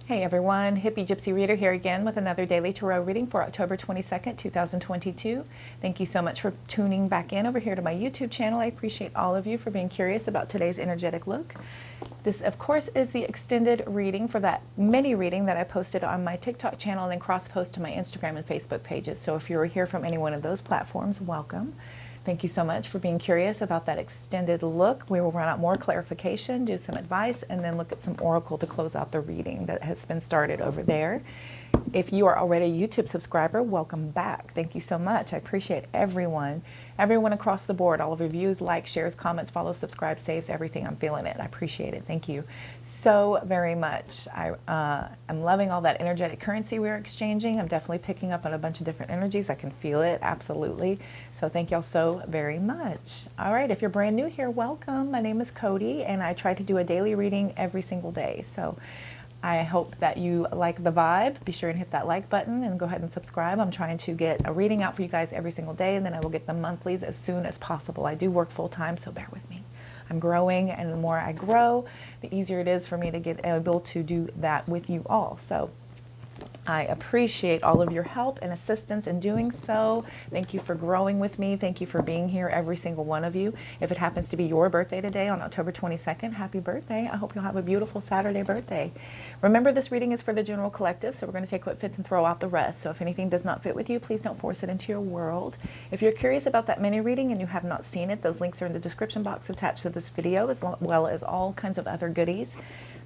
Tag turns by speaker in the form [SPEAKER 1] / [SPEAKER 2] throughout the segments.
[SPEAKER 1] Hey everyone, Hippygypsyreader here again with another daily tarot reading for October 22nd, 2022. Thank you so much for tuning back in over here to my YouTube channel. I appreciate all of you for being curious about today's energetic look. This, of course, is the extended reading for that mini reading that I posted on my TikTok channel and then cross-post to my Instagram and Facebook pages. So if you're here from any one of those platforms, welcome. Thank you so much for being curious about that extended look. We will run out more clarification, do some advice, and then look at some oracle to close out the reading that has been started over there. If you are already a YouTube subscriber, welcome back. Thank you so much. I appreciate everyone across the board, all of your views, likes, shares, comments, follows, subscribe, saves, everything. I'm feeling it. I appreciate it. Thank you so very much. I'm loving all that energetic currency we're exchanging. I'm definitely picking up on a bunch of different energies. I can feel it, absolutely. So thank y'all so very much. All right, if you're brand new here, welcome. My name is Cody, and I try to do a daily reading every single day. So I hope that you like the vibe. Be sure and hit that like button and go ahead and subscribe. I'm trying to get a reading out for you guys every single day, and then I will get the monthlies as soon as possible. I do work full time, so bear with me. I'm growing, and the more I grow, the easier it is for me to get able to do that with you all. So I appreciate all of your help and assistance in doing so. Thank you for growing with me. Thank you for being here, every single one of you. If it happens to be your birthday today on October 22nd, happy birthday. I hope you'll have a beautiful Saturday birthday. Remember, this reading is for the general collective, so we're going to take what fits and throw out the rest. So if anything does not fit with you, please don't force it into your world. If you're curious about that mini reading and you have not seen it, those links are in the description box attached to this video, as well as all kinds of other goodies.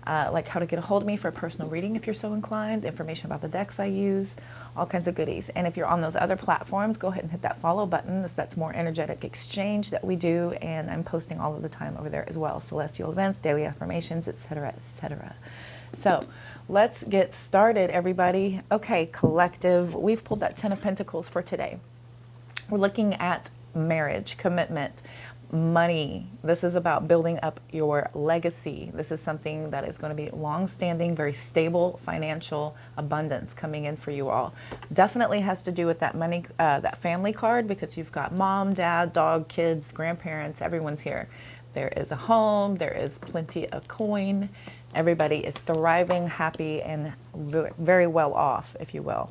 [SPEAKER 1] Like how to get a hold of me for a personal reading if you're so inclined, information about the decks I use, all kinds of goodies. And if you're on those other platforms, go ahead and hit that follow button. That's more energetic exchange that we do, and I'm posting all of the time over there as well. Celestial events, daily affirmations, etc., etc. So let's get started, everybody. Okay, collective, we've pulled that 10 of Pentacles for today. We're looking at marriage, commitment, money. This is about building up your legacy. This is something that is going to be long-standing, very stable financial abundance coming in for you all. Definitely has to do with that money, that family card, because you've got mom, dad, dog, kids, grandparents, everyone's here. There is a home, there is plenty of coin. Everybody is thriving, happy, and very well off, if you will.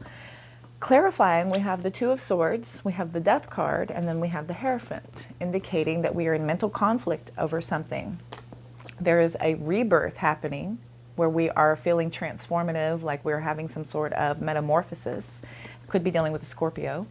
[SPEAKER 1] Clarifying, we have the Two of Swords, we have the Death card, and then we have the Hierophant, indicating that we are in mental conflict over something. There is a rebirth happening where we are feeling transformative, like we're having some sort of metamorphosis. Could be dealing with a Scorpio.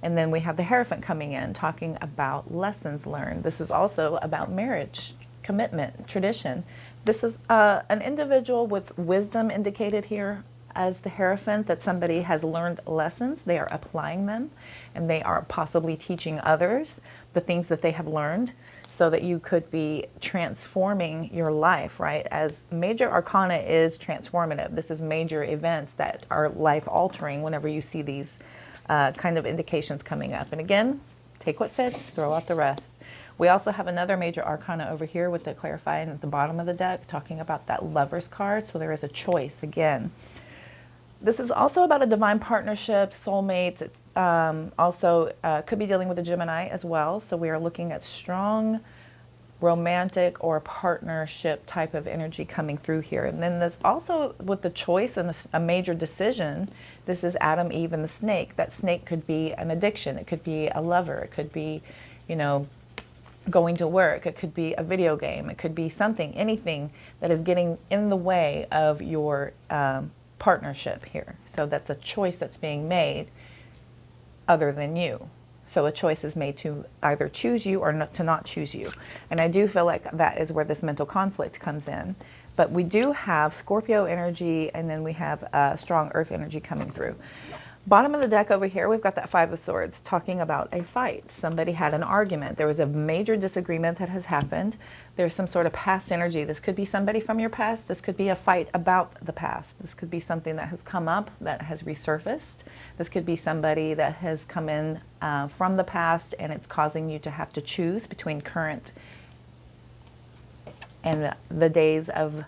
[SPEAKER 1] And then we have the Hierophant coming in, talking about lessons learned. This is also about marriage, commitment, tradition. This is an individual with wisdom indicated here as the Hierophant, that somebody has learned lessons, they are applying them, and they are possibly teaching others the things that they have learned, so that you could be transforming your life, right? As major arcana is transformative. This is major events that are life-altering whenever you see these kind of indications coming up. And again, take what fits, throw out the rest. We also have another major arcana over here with the clarifying at the bottom of the deck, talking about that Lover's card, so there is a choice again. This is also about a divine partnership, soulmates. It also could be dealing with a Gemini as well. So we are looking at strong romantic or partnership type of energy coming through here. And then there's also with the choice and a major decision, this is Adam, Eve, and the snake. That snake could be an addiction. It could be a lover. It could be, you know, going to work. It could be a video game. It could be something, anything that is getting in the way of your partnership here. So that's a choice that's being made other than you. So a choice is made to either choose you or not, to not choose you. And I do feel like that is where this mental conflict comes in. But we do have Scorpio energy, and then we have strong earth energy coming through. Bottom of the deck over here, we've got that Five of Swords talking about a fight. Somebody had an argument. There was a major disagreement that has happened. There's some sort of past energy. This could be somebody from your past. This could be a fight about the past. This could be something that has come up that has resurfaced. This could be somebody that has come in from the past, and it's causing you to have to choose between current and the days of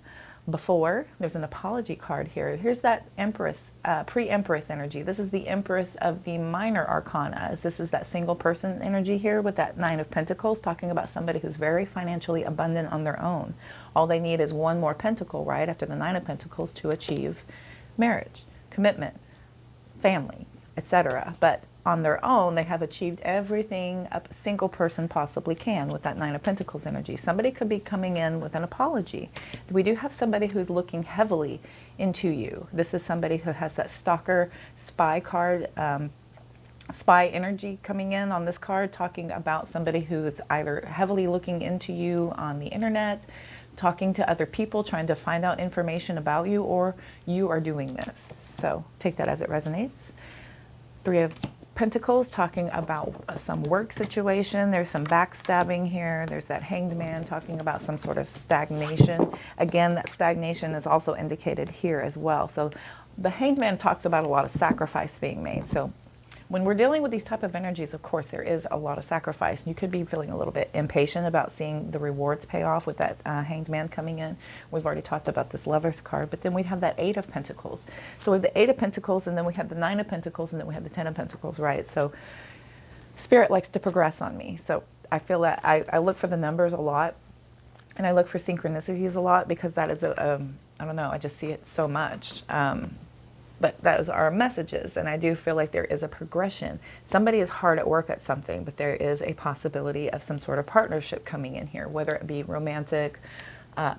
[SPEAKER 1] before. There's an apology card here. Here's that Empress, pre-Empress energy. This is the Empress of the minor arcana, as this is that single person energy here with that Nine of Pentacles, talking about somebody who's very financially abundant on their own. All they need is one more pentacle, right, after the Nine of Pentacles to achieve marriage, commitment, family, etc. But on their own, they have achieved everything a single person possibly can with that Nine of Pentacles energy. Somebody could be coming in with an apology. We do have somebody who's looking heavily into you. This is somebody who has that stalker spy card, spy energy coming in on this card, talking about somebody who is either heavily looking into you on the internet, talking to other people, trying to find out information about you, or you are doing this. So take that as it resonates. Three of Pentacles, talking about some work situation. There's some backstabbing here. There's that Hanged Man talking about some sort of stagnation. Again, that stagnation is also indicated here as well. So the Hanged Man talks about a lot of sacrifice being made. So when we're dealing with these type of energies, of course, there is a lot of sacrifice. You could be feeling a little bit impatient about seeing the rewards pay off with that Hanged Man coming in. We've already talked about this Lover's card, but then we have that Eight of Pentacles. So we have the Eight of Pentacles, and then we have the Nine of Pentacles, and then we have the Ten of Pentacles, right? So Spirit likes to progress on me. So I feel that I look for the numbers a lot, and I look for synchronicities a lot, because that is I don't know, I just see it so much. But those are messages, and I do feel like there is a progression. Somebody is hard at work at something, but there is a possibility of some sort of partnership coming in here, whether it be romantic,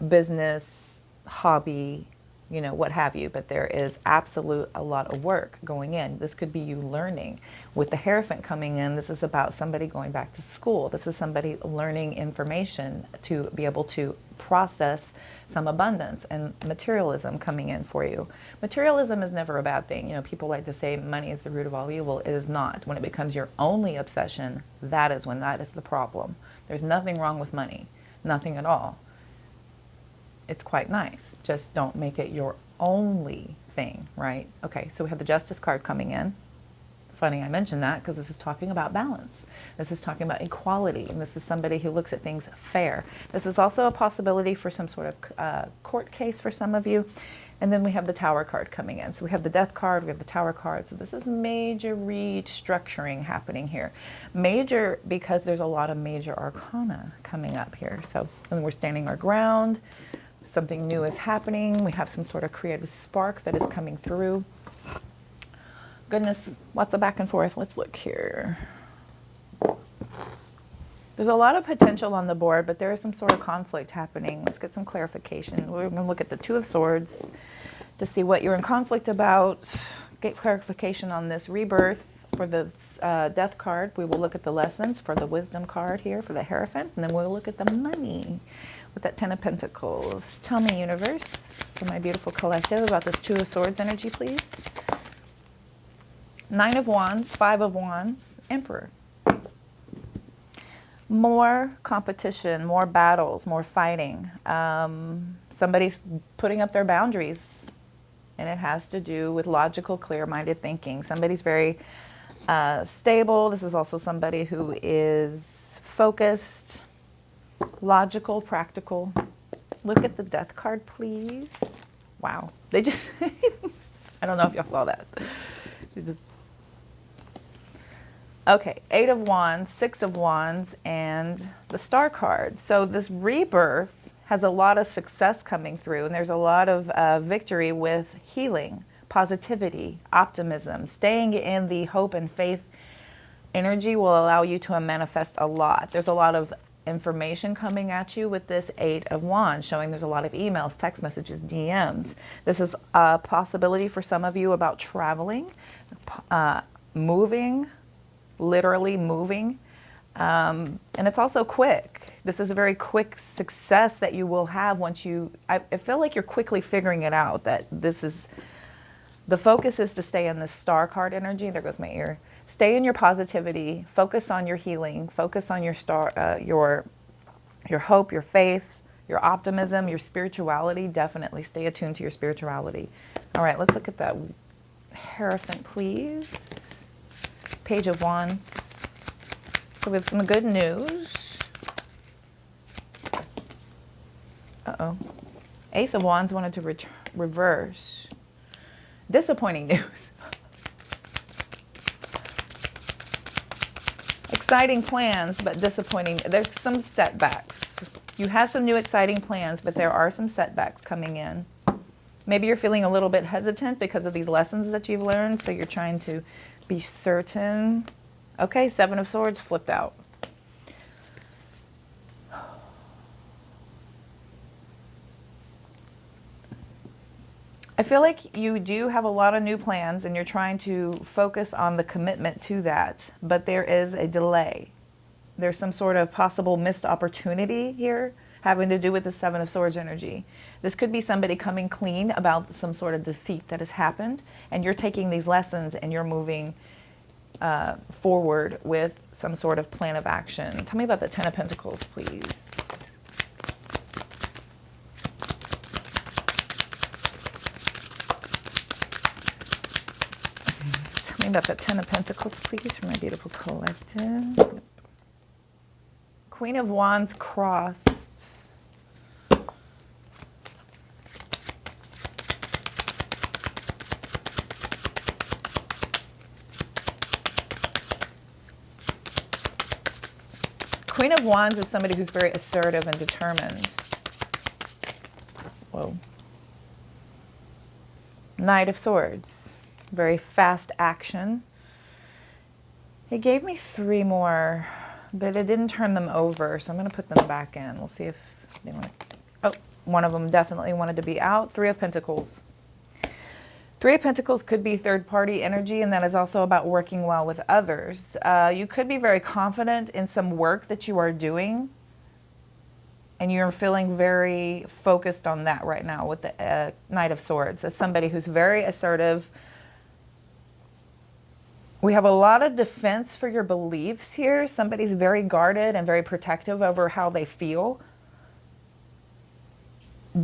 [SPEAKER 1] business, hobby, you know, what have you. But there is absolute a lot of work going in. This could be you learning. With the Hierophant coming in, this is about somebody going back to school. This is somebody learning information to be able to process some abundance, and materialism coming in for you. Materialism is never a bad thing. You know, people like to say money is the root of all evil. It is not. When it becomes your only obsession, that is when that is the problem. There's nothing wrong with money. Nothing at all. It's quite nice. Just don't make it your only thing, right? Okay, so we have the Justice card coming in. Funny I mentioned that, because this is talking about balance. This is talking about equality, and this is somebody who looks at things fair. This is also a possibility for some sort of court case for some of you. And then we have the Tower card coming in. So we have the Death card, we have the Tower card. So this is major restructuring happening here. Major because there's a lot of major arcana coming up here. So when we're standing our ground, something new is happening. We have some sort of creative spark that is coming through. Goodness, lots of back and forth. Let's look here. There's a lot of potential on the board, but there is some sort of conflict happening. Let's get some clarification. We're going to look at the Two of Swords to see what you're in conflict about. Get clarification on this rebirth for the Death card. We will look at the lessons for the Wisdom card here for the Hierophant, and then we'll look at the money with that Ten of Pentacles. Tell me, universe, for my beautiful collective, about this Two of Swords energy, please. Nine of Wands, Five of Wands, Emperor. More competition, more battles, more fighting. Somebody's putting up their boundaries, and it has to do with logical, clear-minded thinking. Somebody's very stable. This is also somebody who is focused, logical, practical. Look at the Death card, please. Wow. They just, I don't know if y'all saw that. Okay, Eight of Wands, Six of Wands, and the Star card. So this rebirth has a lot of success coming through, and there's a lot of victory with healing, positivity, optimism. Staying in the hope and faith energy will allow you to manifest a lot. There's a lot of information coming at you with this Eight of Wands, showing there's a lot of emails, text messages, DMs. This is a possibility for some of you about traveling, moving, literally moving, and it's also quick. This is a very quick success that you will have once you, I feel like you're quickly figuring it out, that this is, the focus is to stay in the Star card energy. There goes my ear. Stay in your positivity, focus on your healing, focus on your star, your hope, your faith, your optimism, your spirituality. Definitely stay attuned to your spirituality. All right, let's look at that Hierophant, please. Page of Wands. So we have some good news. Uh-oh. Ace of Wands wanted to reverse. Disappointing news. Exciting plans, but disappointing. There's some setbacks. You have some new exciting plans, but there are some setbacks coming in. Maybe you're feeling a little bit hesitant because of these lessons that you've learned, so you're trying to be certain. Okay, Seven of Swords flipped out. I feel like you do have a lot of new plans and you're trying to focus on the commitment to that, but there is a delay. There's some sort of possible missed opportunity here having to do with the Seven of Swords energy. This could be somebody coming clean about some sort of deceit that has happened, and you're taking these lessons and you're moving forward with some sort of plan of action. Tell me about the Ten of Pentacles, please. About the Ten of Pentacles, please, for my beautiful collective. Queen of Wands crossed. Queen of Wands is somebody who's very assertive and determined. Whoa. Knight of Swords. Very fast action. It gave me 3 more, but it didn't turn them over, so I'm going to put them back in. We'll see if they want to. Oh, one of them definitely wanted to be out. 3 of Pentacles. 3 of Pentacles could be third-party energy, and that is also about working well with others. You could be very confident in some work that you are doing, and you're feeling very focused on that right now with the Knight of Swords. As somebody who's very assertive. We have a lot of defense for your beliefs here. Somebody's very guarded and very protective over how they feel.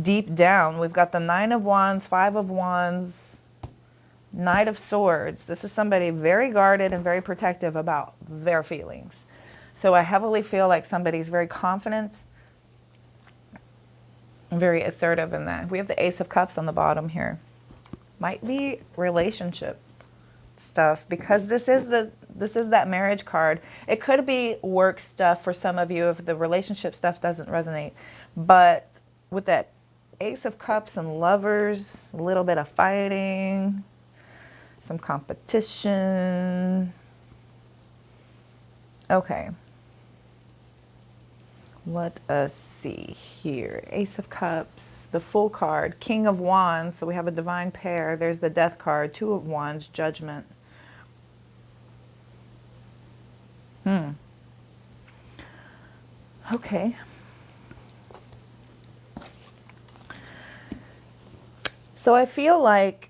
[SPEAKER 1] Deep down, we've got the Nine of Wands, 5 of Wands, Knight of Swords. This is somebody very guarded and very protective about their feelings. So I heavily feel like somebody's very confident and very assertive in that. We have the Ace of Cups on the bottom here. Might be relationship stuff, because this is that marriage card. It could be work stuff for some of you if the relationship stuff doesn't resonate, but with that Ace of Cups and Lovers, a little bit of fighting, some competition. Okay, let us see here. Ace of Cups, the Full card, King of Wands, so we have a divine pair. There's the Death card, 2 of Wands, Judgment. Okay. So I feel like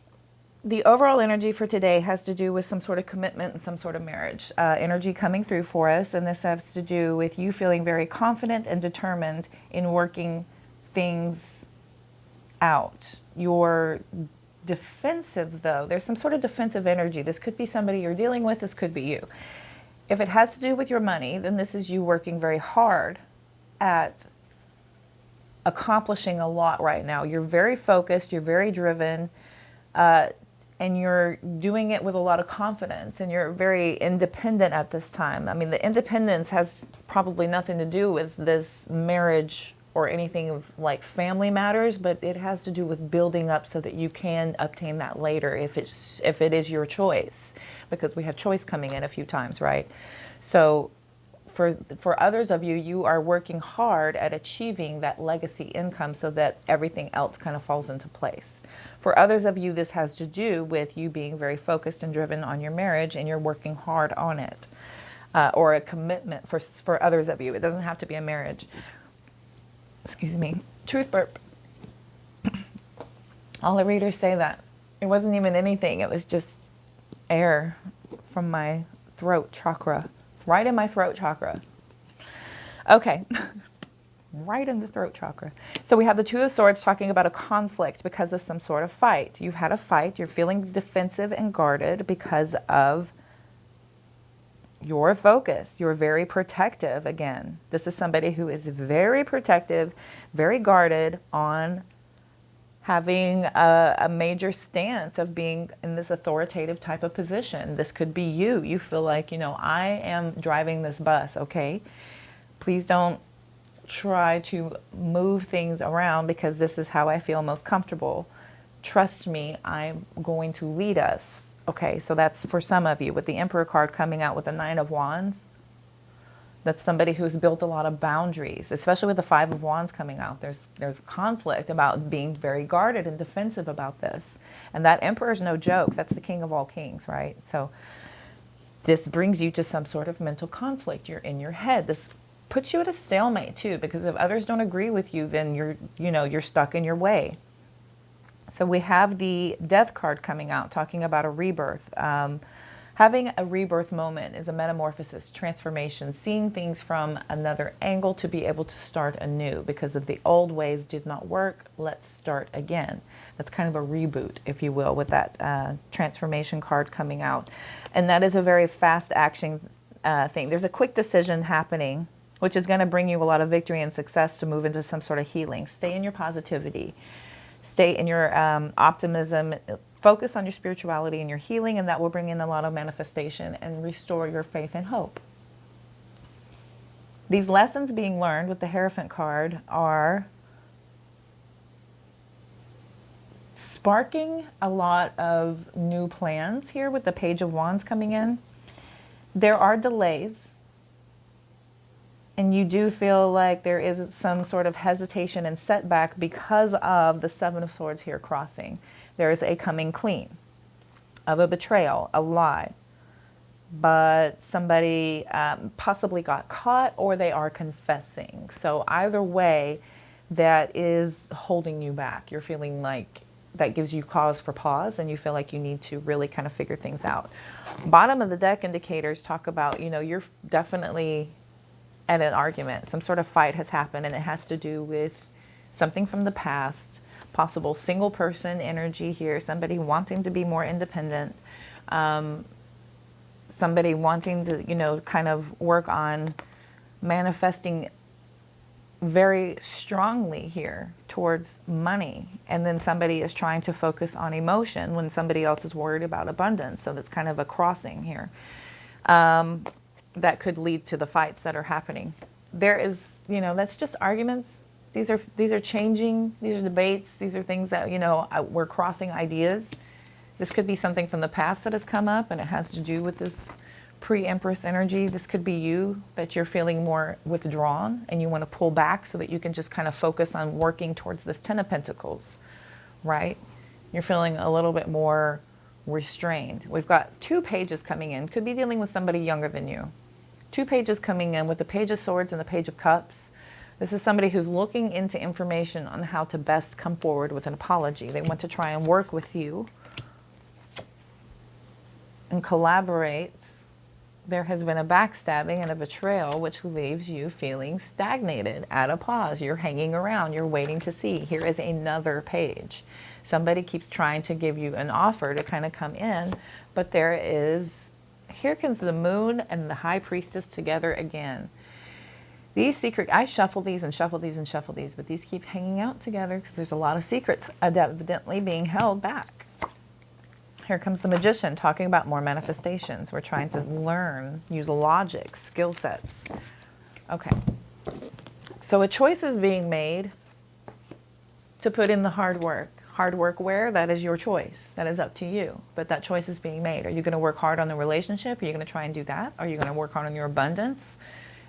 [SPEAKER 1] the overall energy for today has to do with some sort of commitment and some sort of marriage energy coming through for us, and this has to do with you feeling very confident and determined in working things out. You're defensive, though. There's some sort of defensive energy. This could be somebody you're dealing with. This could be you. If it has to do with your money, then this is you working very hard at accomplishing a lot right now. You're very focused. You're very driven. And you're doing it with a lot of confidence, and you're very independent at this time. I mean, the independence has probably nothing to do with this marriage or anything of like family matters, but it has to do with building up so that you can obtain that later if it is your choice, because we have choice coming in a few times, right? So for others of you, you are working hard at achieving that legacy income so that everything else kind of falls into place. For others of you, this has to do with you being very focused and driven on your marriage, and you're working hard on it, or a commitment for others of you. It doesn't have to be a marriage. Excuse me. Truth burp. All the readers say that. It wasn't even anything. It was just air from my throat chakra. Right in my throat chakra. Okay. Right in the throat chakra. So we have the Two of Swords talking about a conflict because of some sort of fight. You've had a fight. You're feeling defensive and guarded because of your focus. You're very protective again. This is somebody who is very protective, very guarded on having a major stance of being in this authoritative type of position. This could be you. You feel like, you know, I am driving this bus, okay? Please don't try to move things around because this is how I feel most comfortable. Trust me, I'm going to lead us. Okay, so that's for some of you. With the Emperor card coming out with the Nine of Wands, that's somebody who's built a lot of boundaries, especially with the Five of Wands coming out. There's conflict about being very guarded and defensive about this. And that Emperor is no joke. That's the king of all kings, right? So this brings you to some sort of mental conflict. You're in your head. This puts you at a stalemate too, because if others don't agree with you, then you're stuck in your way. So we have the Death card coming out, talking about a rebirth. Having a rebirth moment is a metamorphosis, transformation, seeing things from another angle to be able to start anew because of the old ways did not work. Let's start again. That's kind of a reboot, if you will, with that transformation card coming out. And that is a very fast action thing. There's a quick decision happening, which is going to bring you a lot of victory and success to move into some sort of healing. Stay in your positivity. Stay in your optimism. Focus on your spirituality and your healing, and that will bring in a lot of manifestation and restore your faith and hope. These lessons being learned with the Hierophant card are sparking a lot of new plans here with the Page of Wands coming in. There are delays, and you do feel like there is some sort of hesitation and setback because of the Seven of Swords here crossing. There is a coming clean of a betrayal, a lie, but somebody possibly got caught or they are confessing. So either way, that is holding you back. You're feeling like that gives you cause for pause and you feel like you need to really kind of figure things out. Bottom of the deck indicators talk about, you know, you're definitely at an argument. Some sort of fight has happened and it has to do with something from the past. Possible single person energy here, somebody wanting to be more independent, somebody wanting to, you know, kind of work on manifesting very strongly here towards money. And then somebody is trying to focus on emotion when somebody else is worried about abundance. So that's kind of a crossing here. That could lead to the fights that are happening. There is, you know, that's just arguments. These are changing, these are debates, these are things that, you know, we're crossing ideas. This could be something from the past that has come up and it has to do with this pre-Empress energy. This could be you, that you're feeling more withdrawn and you want to pull back so that you can just kind of focus on working towards this Ten of Pentacles, right? You're feeling a little bit more restrained. We've got two pages coming in. Could be dealing with somebody younger than you. Two pages coming in with the Page of Swords and the Page of Cups. This is somebody who's looking into information on how to best come forward with an apology. They want to try and work with you and collaborate. There has been a backstabbing and a betrayal, which leaves you feeling stagnated, at a pause. You're hanging around. You're waiting to see. Here is another page. Somebody keeps trying to give you an offer to kind of come in, but here comes the Moon and the High Priestess together again. These secret, I shuffle these and shuffle these and shuffle these, but these keep hanging out together because there's a lot of secrets evidently being held back. Here comes the Magician talking about more manifestations. We're trying to learn, use logic, skill sets. Okay. So a choice is being made to put in the hard work. Hard work where? That is your choice. That is up to you. But that choice is being made. Are you going to work hard on the relationship? Are you going to try and do that? Are you going to work hard on your abundance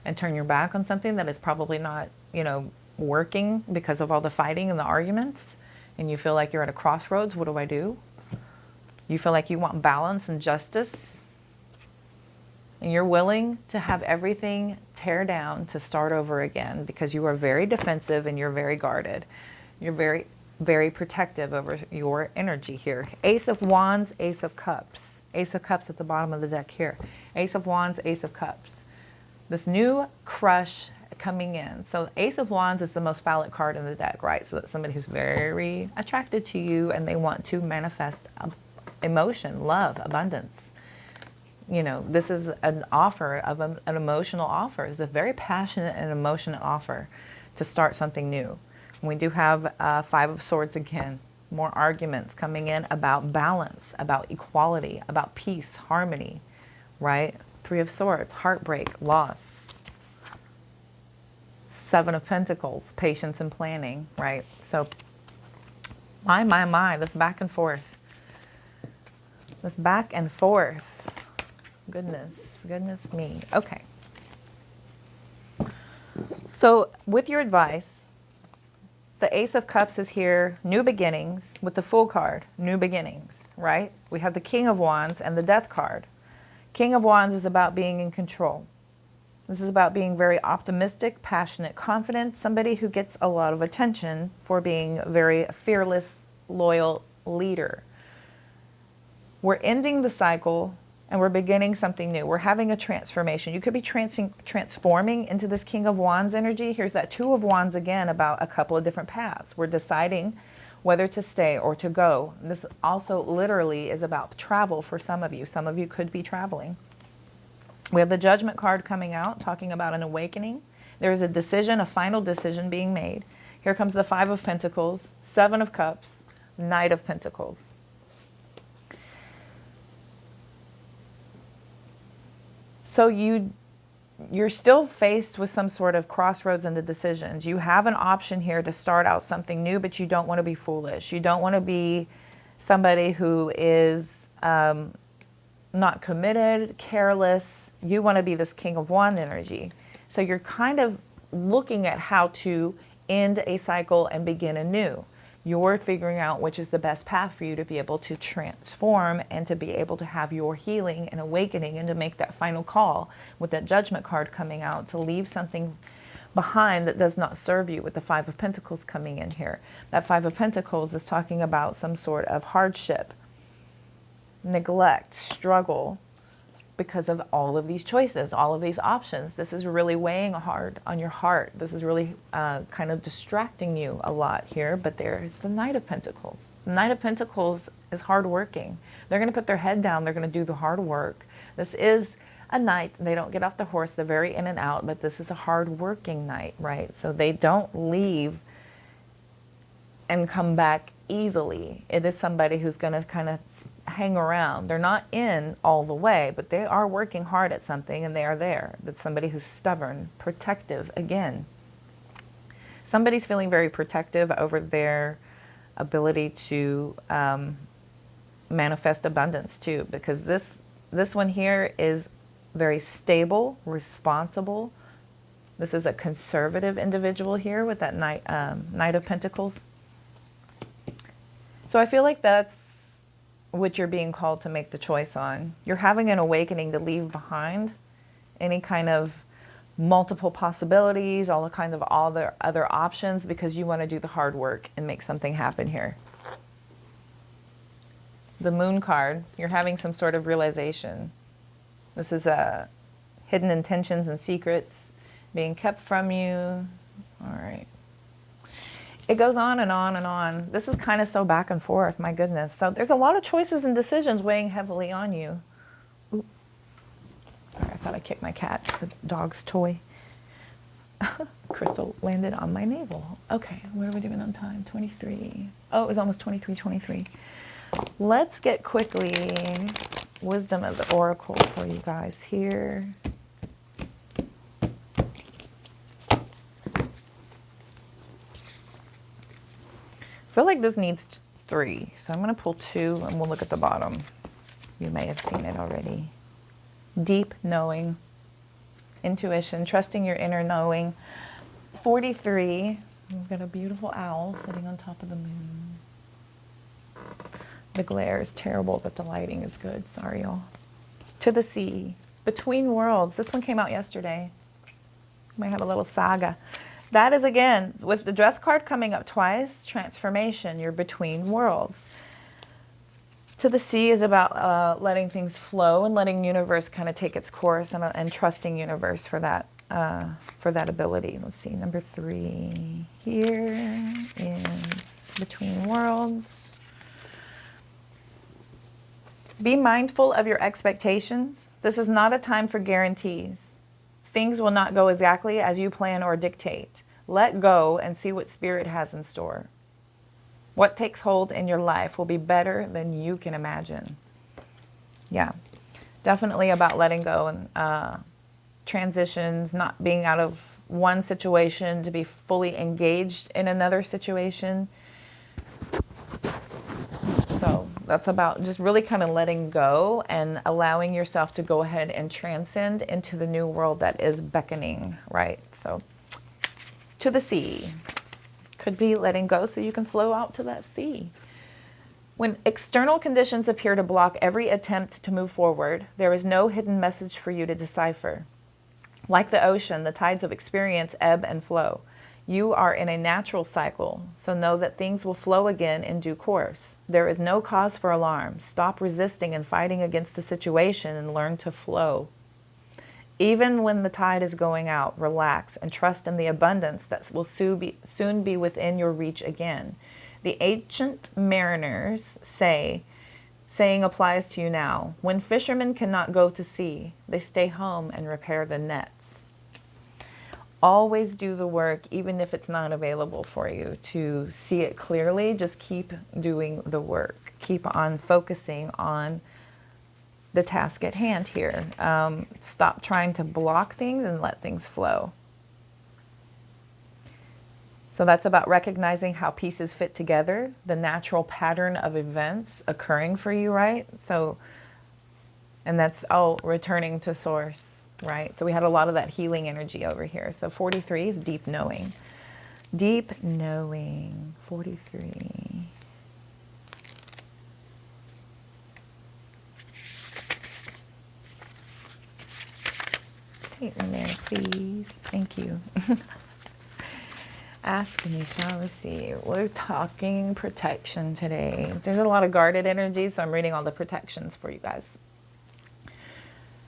[SPEAKER 1] and turn your back on something that is probably not, you know, working because of all the fighting and the arguments? And you feel like you're at a crossroads. What do I do? You feel like you want balance and justice. And you're willing to have everything tear down to start over again because you are very defensive and you're very guarded. You're very, very protective over your energy here. Ace of Wands, Ace of Cups. Ace of Cups at the bottom of the deck here. Ace of Wands, Ace of Cups. This new crush coming in. So Ace of Wands is the most phallic card in the deck, right? So that's somebody who's very attracted to you and they want to manifest emotion, love, abundance. You know, this is an offer of an emotional offer. It's a very passionate and emotional offer to start something new. We do have Five of Swords again. more arguments coming in about balance, about equality, about peace, harmony, right? Three of Swords, heartbreak, loss. Seven of Pentacles, patience and planning, right? So, my, this back and forth. This back and forth. Goodness me. Okay. So, with your advice, the Ace of Cups is here, new beginnings, with the Fool card, new beginnings, right? We have the King of Wands and the Death card. King of Wands is about being in control. This is about being very optimistic, passionate, confident, somebody who gets a lot of attention for being a very fearless, loyal leader. We're ending the cycle and we're beginning something new. We're having a transformation. You could be transforming into this King of Wands energy. Here's that Two of Wands again about a couple of different paths. We're deciding whether to stay or to go. This also literally is about travel for some of you. Some of you could be traveling. We have the Judgment card coming out, talking about an awakening. There is a decision, a final decision being made. Here comes the Five of Pentacles, Seven of Cups, Knight of Pentacles. So you're still faced with some sort of crossroads in the decisions. You have an option here to start out something new, but you don't want to be foolish. You don't want to be somebody who is not committed, careless. You want to be this King of Wands energy. So you're kind of looking at how to end a cycle and begin anew. You're figuring out which is the best path for you to be able to transform and to be able to have your healing and awakening and to make that final call with that Judgment card coming out, to leave something behind that does not serve you, with the Five of Pentacles coming in here. That Five of Pentacles is talking about some sort of hardship, neglect, struggle, because of all of these choices, all of these options. This is really weighing hard on your heart. This is really kind of distracting you a lot here, but there's the Knight of Pentacles. The Knight of Pentacles is hardworking. They're going to put their head down. They're going to do the hard work. This is a knight. They don't get off the horse. They're very in and out, but this is a hardworking knight, right? So they don't leave and come back easily. It is somebody who's going to kind of hang around. They're not in all the way, but they are working hard at something and they are there. That's somebody who's stubborn, protective again. Somebody's feeling very protective over their ability to manifest abundance too, because this one here is very stable, responsible. This is a conservative individual here with that Knight of Pentacles. So I feel like that's what you're being called to make the choice on. You're having an awakening to leave behind any kind of multiple possibilities, all the other options, because you want to do the hard work and make something happen here. The Moon card, you're having some sort of realization. This is hidden intentions and secrets being kept from you. All right. It goes on and on and on. This is kind of so back and forth, my goodness. So there's a lot of choices and decisions weighing heavily on you. Oop. Sorry, I thought I kicked my cat, the dog's toy. Crystal landed on my navel. Okay, what are we doing on time? 23. Oh, it was almost 23:23. Let's get quickly Wisdom of the Oracle for you guys here. I feel like this needs 3, so I'm going to pull 2 and we'll look at the bottom. You may have seen it already. Deep knowing, intuition, trusting your inner knowing. 43, we've got a beautiful owl sitting on top of the moon. The glare is terrible, but the lighting is good. Sorry, y'all. To the Sea, Between Worlds. This one came out yesterday. Might have a little saga. That is, again, with the Death card coming up twice, transformation, you're between worlds. To the Sea is about letting things flow and letting universe kind of take its course and trusting universe for that ability. Let's see, number 3 here is Between Worlds. Be mindful of your expectations. This is not a time for guarantees. Things will not go exactly as you plan or dictate. Let go and see what Spirit has in store. What takes hold in your life will be better than you can imagine. Yeah, definitely about letting go and transitions, not being out of one situation to be fully engaged in another situation. So that's about just really kind of letting go and allowing yourself to go ahead and transcend into the new world that is beckoning, right? So to the sea. Could be letting go so you can flow out to that sea. When external conditions appear to block every attempt to move forward, there is no hidden message for you to decipher. Like the ocean, the tides of experience ebb and flow. You are in a natural cycle, so know that things will flow again in due course. There is no cause for alarm. Stop resisting and fighting against the situation and learn to flow. Even when the tide is going out, relax and trust in the abundance that will soon be within your reach again. The ancient mariners saying applies to you now. When fishermen cannot go to sea, they stay home and repair the nets. Always do the work, even if it's not available for you to see it clearly. Just keep doing the work. Keep on focusing on the task at hand here. Stop trying to block things and let things flow. So that's about recognizing how pieces fit together, the natural pattern of events occurring for you, right? So, and that's all returning to source, right? So we had a lot of that healing energy over here. So 43 is deep knowing. Deep knowing, 43. Take me there, please. Thank you. Ask me, shall we see. We're talking protection today. There's a lot of guarded energy, so I'm reading all the protections for you guys.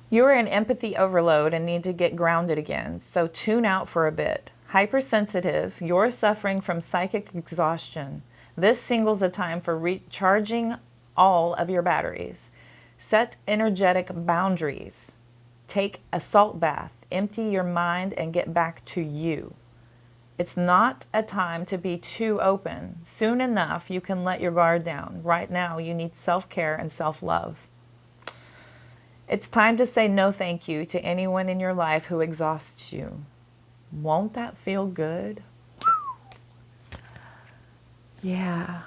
[SPEAKER 1] You are in empathy overload and need to get grounded again, so tune out for a bit. Hypersensitive, you're suffering from psychic exhaustion. This singles a time for recharging all of your batteries. Set energetic boundaries. Take a salt bath, empty your mind, and get back to you. It's not a time to be too open. Soon enough, you can let your guard down. Right now, you need self-care and self-love. It's time to say no thank you to anyone in your life who exhausts you. Won't that feel good? Yeah.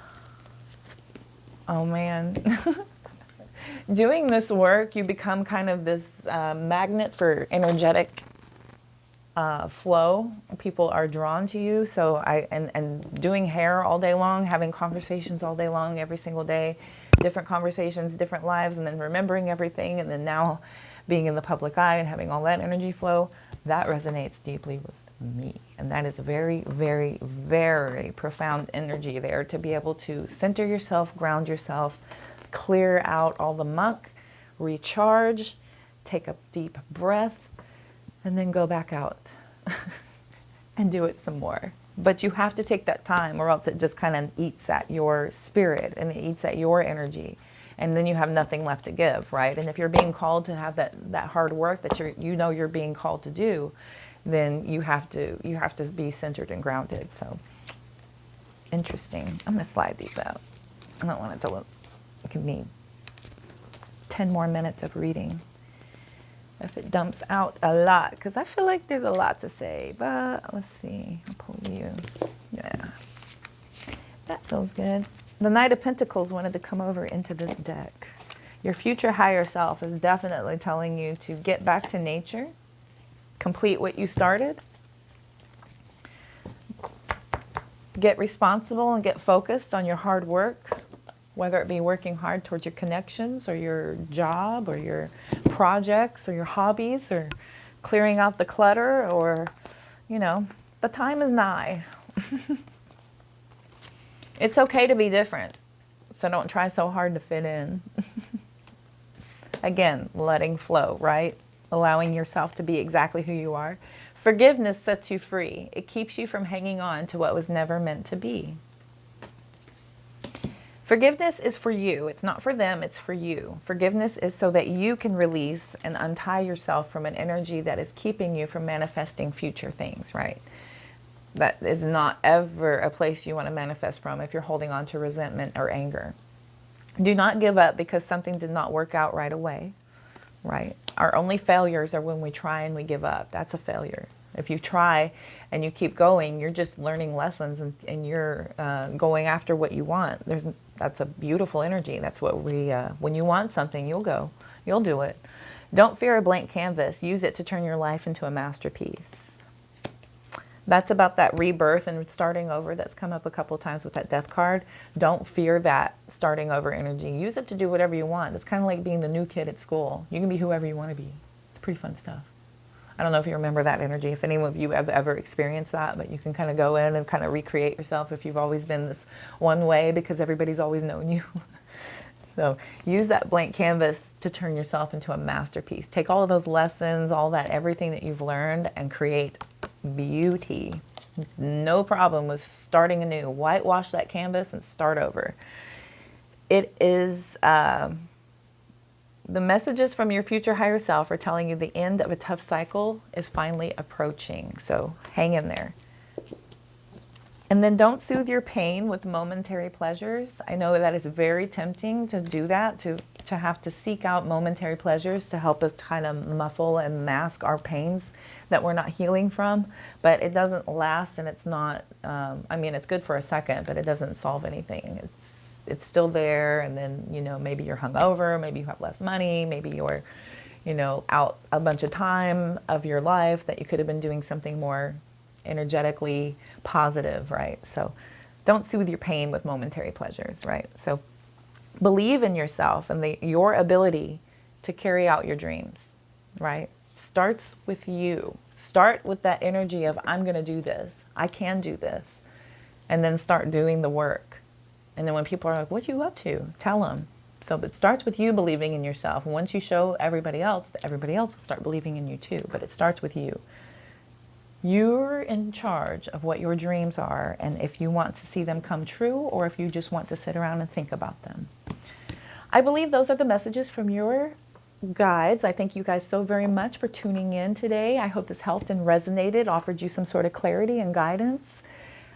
[SPEAKER 1] Oh, man. Doing this work, you become kind of this magnet for energetic flow. People are drawn to you. So and doing hair all day long, having conversations all day long, every single day, different conversations, different lives, and then remembering everything, and then now being in the public eye and having all that energy flow, that resonates deeply with me. And that is very, very, very profound energy there to be able to center yourself, ground yourself, clear out all the muck, recharge, take a deep breath, and then go back out and do it some more. But you have to take that time, or else it just kind of eats at your spirit and it eats at your energy. And then you have nothing left to give, right? And if you're being called to have that hard work that you're being called to do, then you have to be centered and grounded. So interesting. I'm gonna slide these out. I don't want it to look. It can need 10 more minutes of reading if it dumps out a lot, because I feel like there's a lot to say. But let's see. I'll pull you. Yeah, that feels good. The Knight of Pentacles wanted to come over into this deck. Your future higher self is definitely telling you to get back to nature, complete what you started, get responsible and get focused on your hard work, whether it be working hard towards your connections or your job or your projects or your hobbies or clearing out the clutter, or, you know, the time is nigh. It's okay to be different, so don't try so hard to fit in. Again, letting flow, right? Allowing yourself to be exactly who you are. Forgiveness sets you free. It keeps you from hanging on to what was never meant to be. Forgiveness is for you. It's not for them, it's for you. Forgiveness is so that you can release and untie yourself from an energy that is keeping you from manifesting future things, right? That is not ever a place you want to manifest from if you're holding on to resentment or anger. Do not give up because something did not work out right away, right? Our only failures are when we try and we give up. That's a failure. If you try and you keep going, you're just learning lessons, and you're going after what you want. That's a beautiful energy. That's what when you want something, you'll do it. Don't fear a blank canvas. Use it to turn your life into a masterpiece. That's about that rebirth and starting over that's come up a couple of times with that death card. Don't fear that starting over energy. Use it to do whatever you want. It's kind of like being the new kid at school. You can be whoever you want to be. It's pretty fun stuff. I don't know if you remember that energy, if any of you have ever experienced that, but you can kind of go in and kind of recreate yourself if you've always been this one way because everybody's always known you. So use that blank canvas to turn yourself into a masterpiece. Take all of those lessons, all that, everything that you've learned, and create beauty. No problem with starting anew. Whitewash that canvas and start over. It is, the messages from your future higher self are telling you the end of a tough cycle is finally approaching. So hang in there. And then don't soothe your pain with momentary pleasures. I know that is very tempting to do that, to have to seek out momentary pleasures to help us kind of muffle and mask our pains that we're not healing from. But it doesn't last, and it's not, I mean, it's good for a second, but it doesn't solve anything. It's still there, and then, you know, maybe you're hungover, maybe you have less money, maybe you're, you know, out a bunch of time of your life that you could have been doing something more energetically positive, right? So don't soothe your pain with momentary pleasures, right? So believe in yourself and your ability to carry out your dreams, right? Starts with you. Start with that energy of, I'm going to do this. I can do this. And then start doing the work. And then when people are like, what are you up to? Tell them. So it starts with you believing in yourself. And once you show everybody else will start believing in you too. But it starts with you. You're in charge of what your dreams are, and if you want to see them come true, or if you just want to sit around and think about them. I believe those are the messages from your guides. I thank you guys so very much for tuning in today. I hope this helped and resonated, offered you some sort of clarity and guidance.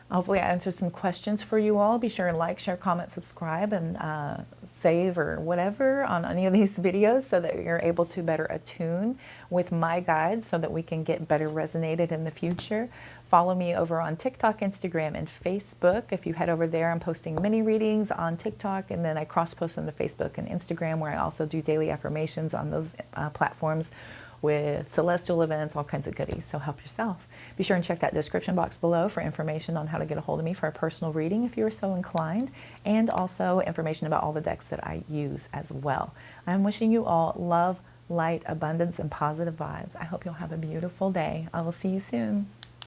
[SPEAKER 1] Hopefully I answered some questions for you all. Be sure and like, share, comment, subscribe, and save or whatever on any of these videos so that you're able to better attune with my guides so that we can get better resonated in the future. Follow me over on TikTok, Instagram, and Facebook. If you head over there, I'm posting mini readings on TikTok, and then I cross-post on the Facebook and Instagram, where I also do daily affirmations on those platforms with celestial events, all kinds of goodies. So help yourself. Be sure and check that description box below for information on how to get a hold of me for a personal reading if you are so inclined, and also information about all the decks that I use as well. I'm wishing you all love, light, abundance, and positive vibes. I hope you'll have a beautiful day. I will see you soon.